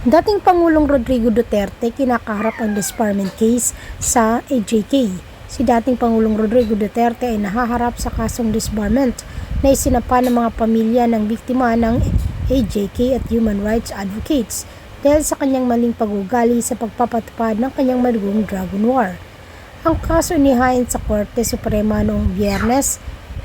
Dating Pangulong Rodrigo Duterte kinakaharap ang disbarment case sa EJK. Si dating Pangulong Rodrigo Duterte ay nahaharap sa kasong disbarment na isinampa ng mga pamilya ng biktima ng EJK at human rights advocates dahil sa kanyang maling pag-uugali sa pagpapatupad ng kanyang madugong dragon war. Ang kaso inihain sa Korte Suprema noong Biyernes,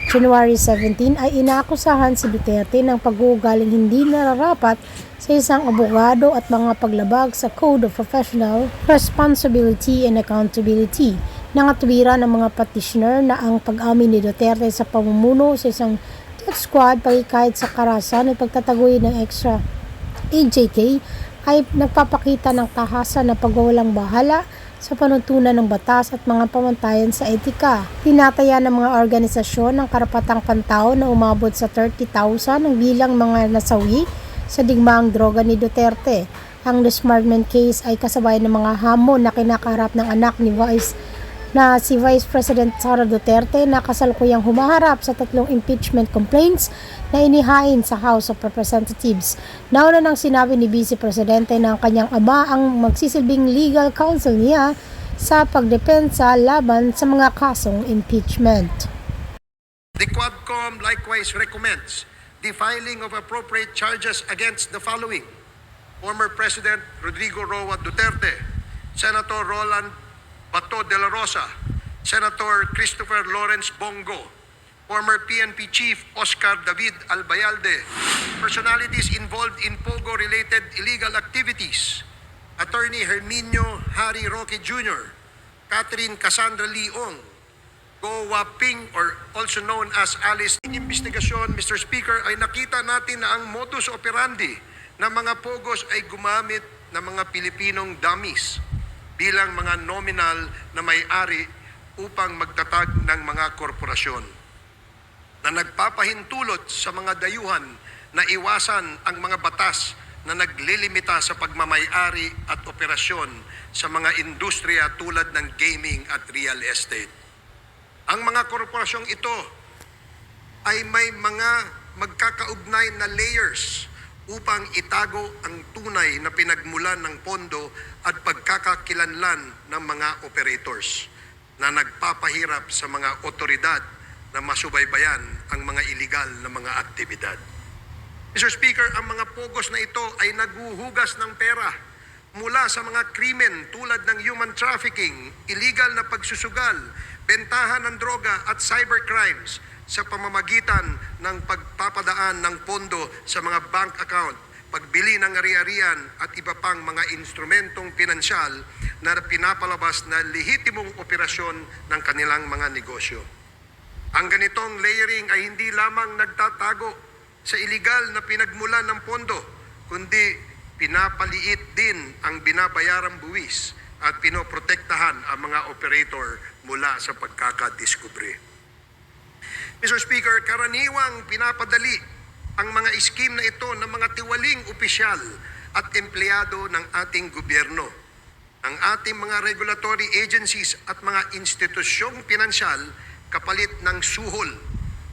January 17 ay inaakusahan si Duterte ng pag-uugaling hindi nararapat sa isang abogado at mga paglabag sa Code of Professional Responsibility and Accountability. Nangatwiran ng mga petitioner na ang pag-amin ni Duterte sa pamumuno sa isang death squad kahit sa karahasan at pagtataguyod ng extra EJK ay nagpapakita ng tahasan na pagwawalang bahala sa panuntunan ng batas at mga pamantayan sa etika. Tinataya ng mga organisasyon ng karapatang pantao na umabot sa 30,000 ang bilang mga nasawi sa digmaang droga ni Duterte. Ang disbarment case ay kasabay ng mga hamon na kinakaharap ng anak ni si Vice President Sara Duterte na kasalukuyang humaharap sa 3 impeachment complaints na inihain sa House of Representatives. Nauna nang sinabi ni Vice Presidente na ang kanyang ama ang magsisilbing legal counsel niya sa pagdepensa laban sa mga kasong impeachment. The Quadcomm likewise recommends the filing of appropriate charges against the following: former President Rodrigo Duterte, Senator Roland Bato de la Rosa, Senator Christopher Lawrence Bongo, former PNP Chief Oscar David Albayalde, personalities involved in Pogo-related illegal activities, Attorney Herminio Harry Roque Jr., Catherine Cassandra Leong, Go Waping or also known as Alice. In investigasyon, Mr. Speaker, ay nakita natin na ang modus operandi ng mga Pogos ay gumamit ng mga Pilipinong dummies bilang mga nominal na may-ari upang magtatag ng mga korporasyon na nagpapahintulot sa mga dayuhan na iwasan ang mga batas na naglilimita sa pagmamay-ari at operasyon sa mga industriya tulad ng gaming at real estate. Ang mga korporasyong ito ay may mga magkakaugnay na layers upang itago ang tunay na pinagmulan ng pondo at pagkakakilanlan ng mga operators na nagpapahirap sa mga otoridad na masubaybayan ang mga iligal na mga aktibidad. Mr. Speaker, ang mga pogos na ito ay naguhugas ng pera mula sa mga krimen tulad ng human trafficking, illegal na pagsusugal, bentahan ng droga at cybercrimes sa pamamagitan ng pagpapadaan ng pondo sa mga bank account, pagbili ng ari-arian at iba pang mga instrumentong pinansyal na pinapalabas na lehitimong operasyon ng kanilang mga negosyo. Ang ganitong layering ay hindi lamang nagtatago sa iligal na pinagmulan ng pondo, kundi pinapaliit din ang binabayarang buwis at pinoprotektahan ang mga operator mula sa pagkakadiskubre. Mr. Speaker, karaniwang pinapadali ang mga scheme na ito ng mga tiwaling opisyal at empleyado ng ating gobyerno. Ang ating mga regulatory agencies at mga institusyong pinansyal kapalit ng suhol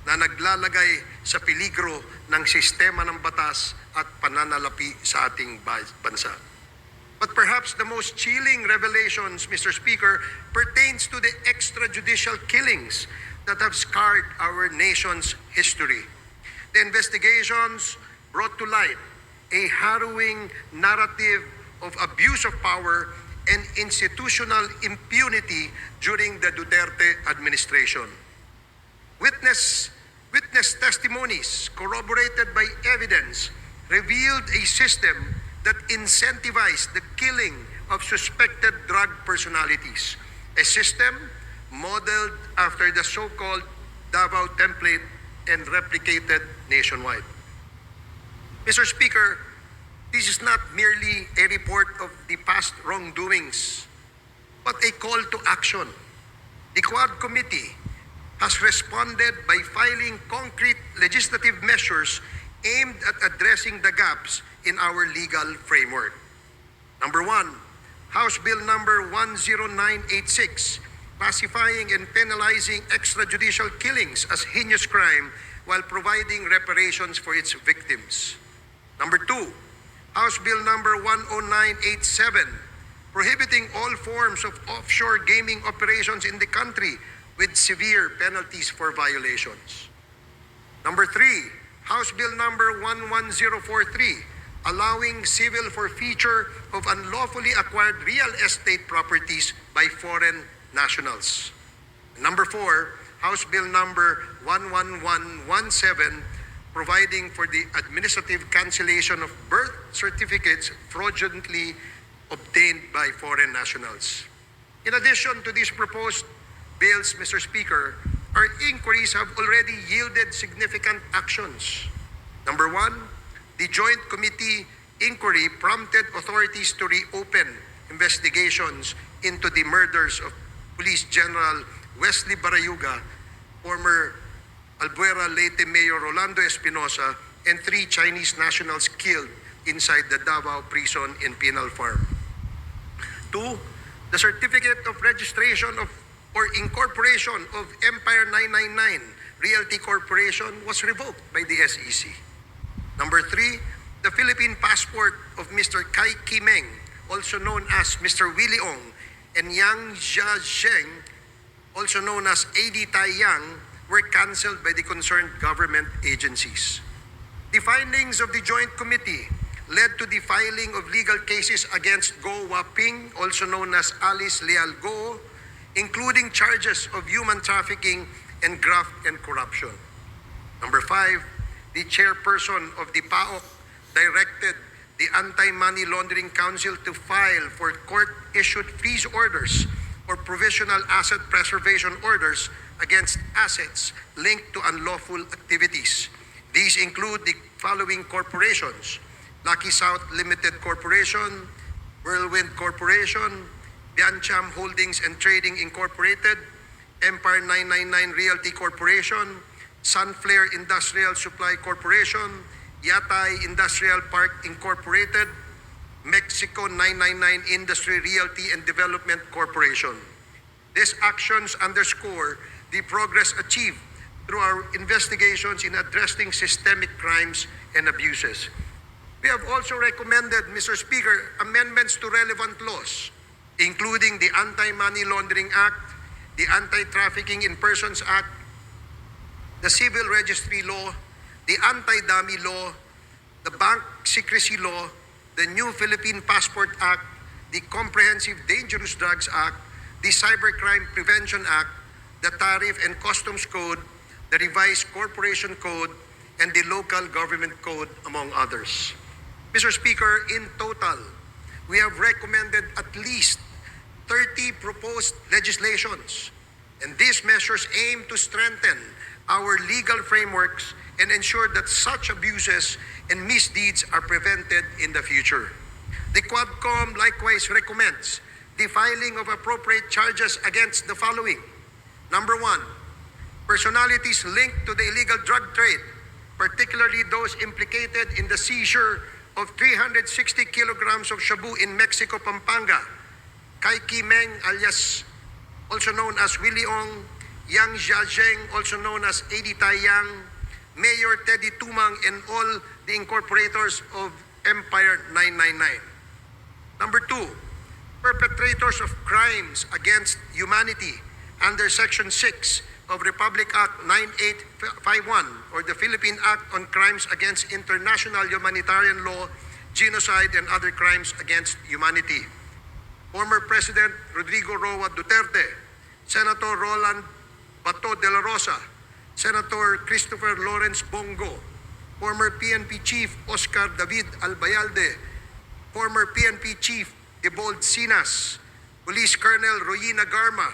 na naglalagay sa peligro ng sistema ng batas at pananalapi sa ating bansa. But perhaps the most chilling revelations, Mr. Speaker, pertains to the extrajudicial killings that have scarred our nation's history. The investigations brought to light a harrowing narrative of abuse of power and institutional impunity during the Duterte administration. Witness testimonies corroborated by evidence revealed a system that incentivized the killing of suspected drug personalities, a system modeled after the so-called Davao template and replicated nationwide. Mr. Speaker, this is not merely a report of the past wrongdoings, but a call to action. The Quad Committee has responded by filing concrete legislative measures aimed at addressing the gaps in our legal framework. Number 1, House Bill number 10986, classifying and penalizing extrajudicial killings as heinous crime while providing reparations for its victims. Number 2, House Bill number 10987, prohibiting all forms of offshore gaming operations in the country with severe penalties for violations. Number 3, House Bill number 11043, allowing civil forfeiture of unlawfully acquired real estate properties by foreign nationals. Number 4, House Bill number 11117, providing for the administrative cancellation of birth certificates fraudulently obtained by foreign nationals. In addition to these proposed bills, Mr. Speaker, our inquiries have already yielded significant actions. Number 1, the Joint Committee inquiry prompted authorities to reopen investigations into the murders of Police General Wesley Barayuga, former Albuera Leyte Mayor Rolando Espinosa, and 3 Chinese nationals killed inside the Davao prison in Penal Farm. 2, the certificate of registration of or incorporation of Empire 999 Realty Corporation was revoked by the SEC. Number 3, the Philippine passport of Mr. Kai Kimeng, also known as Mr. Willie Ong, and Yang Jiazheng, also known as AD Taiyang, were cancelled by the concerned government agencies. The findings of the Joint Committee led to the filing of legal cases against Go Waping, also known as Alice Leal Go, including charges of human trafficking and graft and corruption. Number 5, the chairperson of the PAOK directed the Anti-Money Laundering Council to file for court-issued freeze orders or provisional asset preservation orders against assets linked to unlawful activities. These include the following corporations: Lucky South Limited Corporation, Whirlwind Corporation, Biancham Holdings and Trading Incorporated, Empire 999 Realty Corporation, Sunflare Industrial Supply Corporation, Yatay Industrial Park Incorporated, Mexico 999 Industry Realty and Development Corporation. These actions underscore the progress achieved through our investigations in addressing systemic crimes and abuses. We have also recommended, Mr. Speaker, amendments to relevant laws, including the Anti-Money Laundering Act, the Anti-Trafficking in Persons Act, the Civil Registry Law, the Anti-Dummy Law, the Bank Secrecy Law, the new Philippine Passport Act, the Comprehensive Dangerous Drugs Act, the Cybercrime Prevention Act, the Tariff and Customs Code, the Revised Corporation Code, and the Local Government Code, among others. Mr. Speaker, in total, we have recommended at least 30 proposed legislations, and these measures aim to strengthen our legal frameworks and ensure that such abuses and misdeeds are prevented in the future. The Quadcomm likewise recommends the filing of appropriate charges against the following. Number 1, personalities linked to the illegal drug trade, particularly those implicated in the seizure of 360 kilograms of shabu in Mexico, Pampanga, Kai Kimeng alias also known as Willie Ong, Yang Jiazheng also known as AD Taiyang, Mayor Teddy Tumang, and all the incorporators of Empire 999. Number 2, perpetrators of crimes against humanity under Section 6 of Republic Act 9851 or the Philippine Act on Crimes Against International Humanitarian Law, Genocide, and Other Crimes Against Humanity. Former President Rodrigo Roa Duterte, Senator Roland Bato de la Rosa, Senator Christopher Lawrence Bongo, former PNP Chief Oscar David Albayalde, former PNP Chief Debold Sinas, Police Colonel Royina Garma,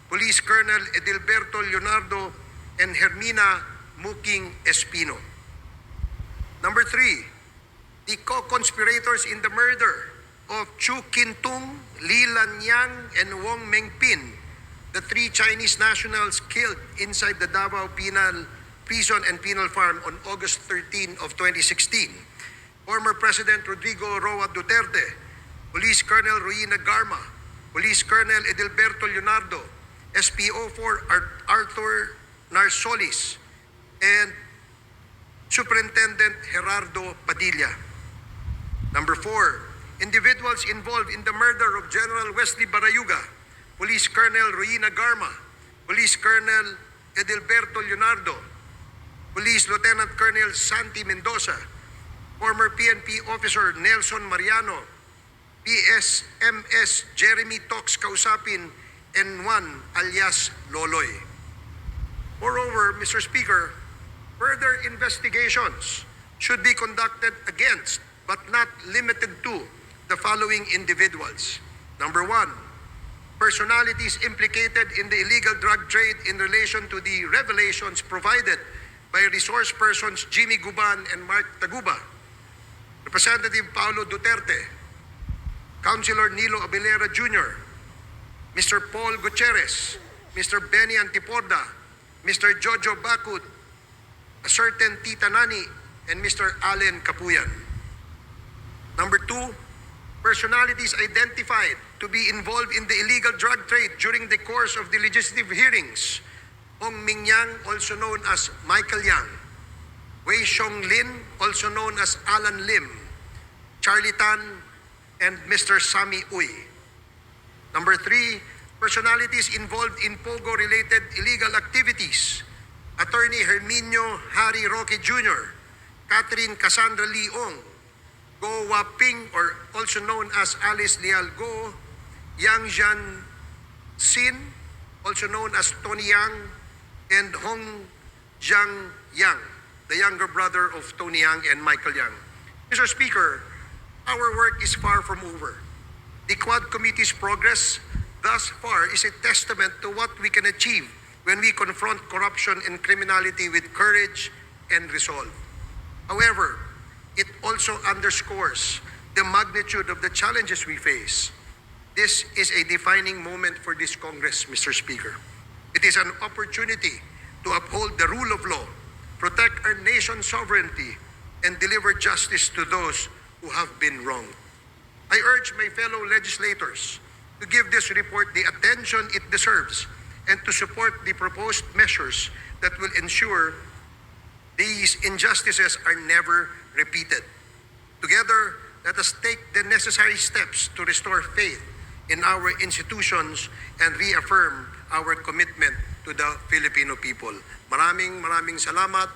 Police Colonel Edilberto Leonardo, and Hermina Muking Espino. Number 3, the co-conspirators in the murder of Chu Kintung, Li Lanyang, and Wong Mengpin, the 3 Chinese nationals killed inside the Davao Penal Prison and Penal Farm on August 13 of 2016. Former President Rodrigo Roa Duterte, Police Colonel Royina Garma, Police Colonel Edilberto Leonardo, SPO4 Arthur Narsolis, and Superintendent Gerardo Padilla. Number 4, individuals involved in the murder of General Wesley Barayuga, Police Colonel Ruina Garma, Police Colonel Edilberto Leonardo, Police Lieutenant Colonel Santi Mendoza, former PNP Officer Nelson Mariano, PSMS Jeremy Tox Kausapin, N1 alias Loloy. Moreover, Mr. Speaker, further investigations should be conducted against but not limited to the following individuals. Number 1, personalities implicated in the illegal drug trade in relation to the revelations provided by resource persons Jimmy Guban and Mark Taguba, Representative Paulo Duterte, Councilor Nilo Abelera Jr., Mr. Paul Gutierrez, Mr. Benny Antiporda, Mr. Jojo Bakut, a certain Tita Nani, and Mr. Allen Kapuyan. Number 2, personalities identified to be involved in the illegal drug trade during the course of the legislative hearings: Hong Mingyang, also known as Michael Yang; Wei Xiong Lin, also known as Alan Lim; Charlie Tan, and Mr. Sami Uy. Number 3, personalities involved in POGO-related illegal activities: Attorney Herminio Harry Roque Jr., Catherine Cassandra Leong, Go Waping, or also known as Alice Leal Go, Yang Jian Sin, also known as Tony Yang, and Hong Jiang Yang, the younger brother of Tony Yang and Michael Yang. Mr. Speaker, our work is far from over. The Quad Committee's progress thus far is a testament to what we can achieve when we confront corruption and criminality with courage and resolve. However, it also underscores the magnitude of the challenges we face. This is a defining moment for this Congress, Mr. Speaker. It is an opportunity to uphold the rule of law, protect our nation's sovereignty, and deliver justice to those who have been wronged. I urge my fellow legislators to give this report the attention it deserves and to support the proposed measures that will ensure these injustices are never repeated. Together, let us take the necessary steps to restore faith in our institutions and reaffirm our commitment to the Filipino people. Maraming salamat.